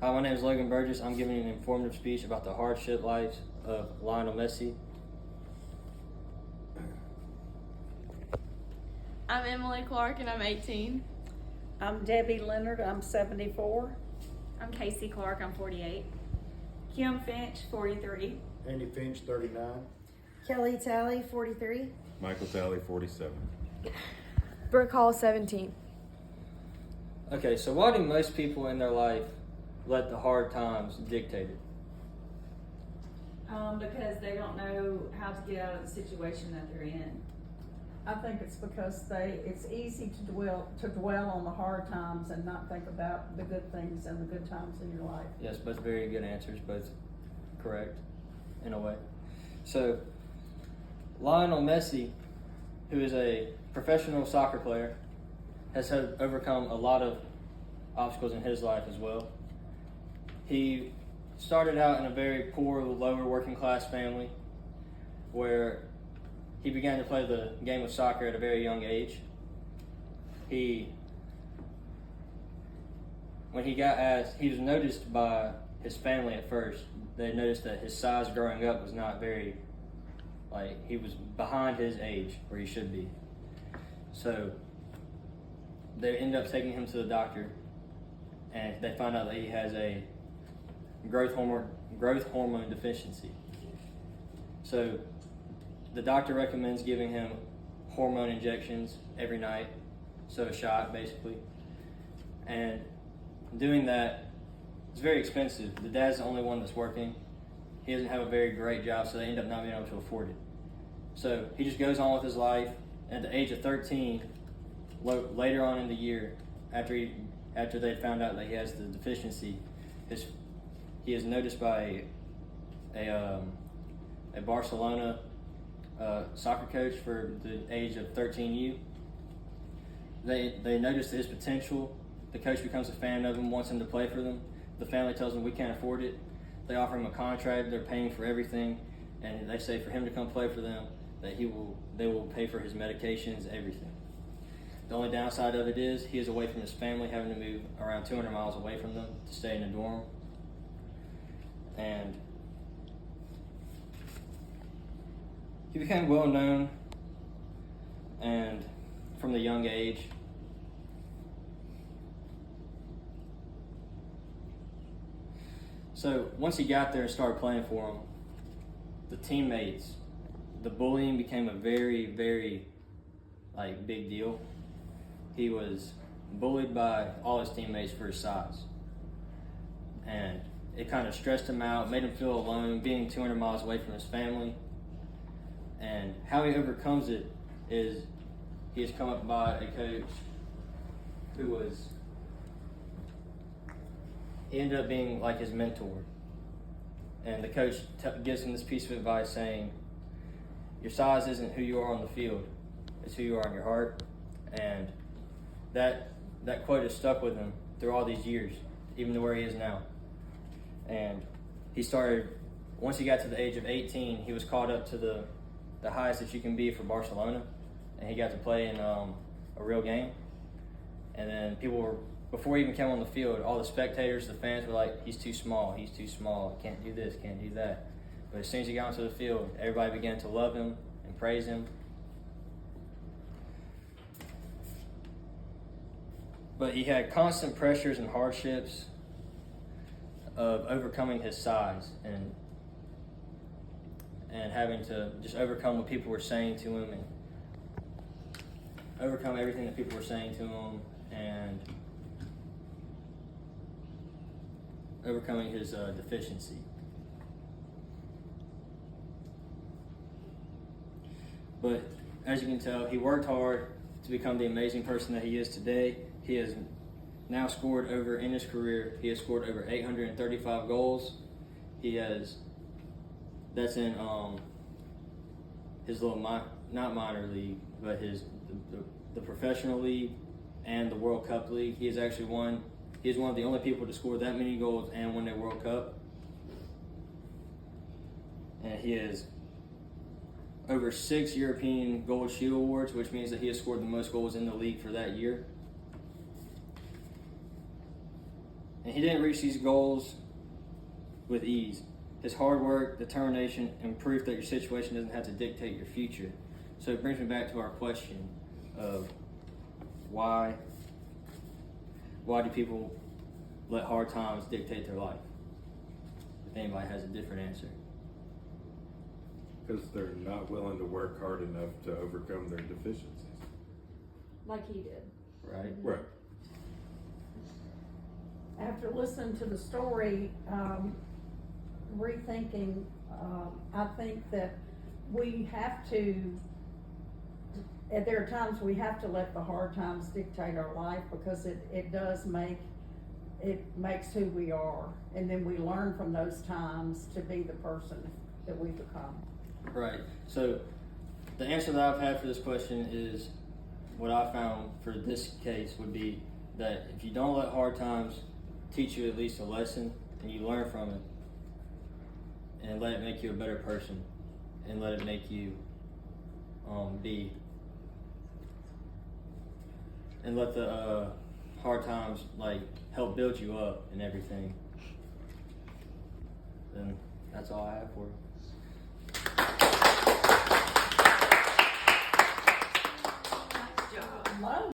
Hi, my name is Logan Burges. I'm giving an informative speech about the hardship lives of Lionel Messi. I'm Emily Clark and I'm 18. I'm Debbie Leonard, I'm 74. I'm Casey Clark, I'm 48. Kim Finch, 43. Andy Finch, 39. Kelly Talley, 43. Michael Talley, 47. Brooke Hall, 17. Okay, so why do most people in their life let the hard times dictate it? Because they don't know how to get out of the situation that they're in. I think it's because it's easy to dwell on the hard times and not think about the good things and the good times in your life. Yes, both very good answers, both correct in a way. So, Lionel Messi, who is a professional soccer player, has overcome a lot of obstacles in his life as well. He started out in a very poor, lower working class family where he began to play the game of soccer at a very young age. When he got asked, he was noticed by his family at first. They noticed that his size growing up was not very, he was behind his age where he should be. So they ended up taking him to the doctor, and they found out that he has a growth hormone deficiency. So the doctor recommends giving him hormone injections every night, so a shot basically. And doing that is very expensive. The dad's the only one that's working. He doesn't have a very great job, so they end up not being able to afford it. So he just goes on with his life. At the age of 13, later on in the year, after they found out that he has the deficiency, he is noticed by a Barcelona soccer coach for the age of 13U. They noticed his potential. The coach becomes a fan of him, wants him to play for them. The family tells him we can't afford it. They offer him a contract. They're paying for everything, and they say for him to come play for them that they will pay for his medications, everything. The only downside of it is he is away from his family, having to move around 200 miles away from them to stay in a dorm. And he became well known, and from the young age. So once he got there and started playing for him, the teammates, the bullying became a very, very big deal. He was bullied by all his teammates for his size. And it kind of stressed him out, made him feel alone, being 200 miles away from his family. And how he overcomes it is he has come up by a coach he ended up being like his mentor. And the coach gives him this piece of advice saying, your size isn't who you are on the field, it's who you are in your heart. And that quote has stuck with him through all these years, even to where he is now. And once he got to the age of 18, he was called up to the highest that you can be for Barcelona, and he got to play in a real game. And then before he even came on the field, all the spectators, the fans were like, he's too small, can't do this, can't do that. But as soon as he got onto the field, everybody began to love him and praise him. But he had constant pressures and hardships of overcoming his size and having to just overcome what people were saying to him and overcome everything that people were saying to him and overcoming his deficiency. But as you can tell, he worked hard to become the amazing person that he is today. He has now scored in his career, he has scored over 835 goals. That's in his little, not minor league, but the professional league and the World Cup league. He is one of the only people to score that many goals and win a World Cup. And he has over 6 European Gold Shield Awards, which means that he has scored the most goals in the league for that year. and he didn't reach these goals with ease. His hard work, determination, and proof that your situation doesn't have to dictate your future. So it brings me back to our question of why do people let hard times dictate their life? If anybody has a different answer. Because they're not willing to work hard enough to overcome their deficiencies. Like he did. Right? Right. After listening to the story, rethinking, I think that we have to, there are times we have to let the hard times dictate our life, because it makes who we are, and then we learn from those times to be the person that we become. Right. So the answer that I've had for this question is, what I found for this case would be that if you don't let hard times teach you at least a lesson, and you learn from it, and let it make you a better person, and let it make you and let the hard times like help build you up and everything, then that's all I have for you.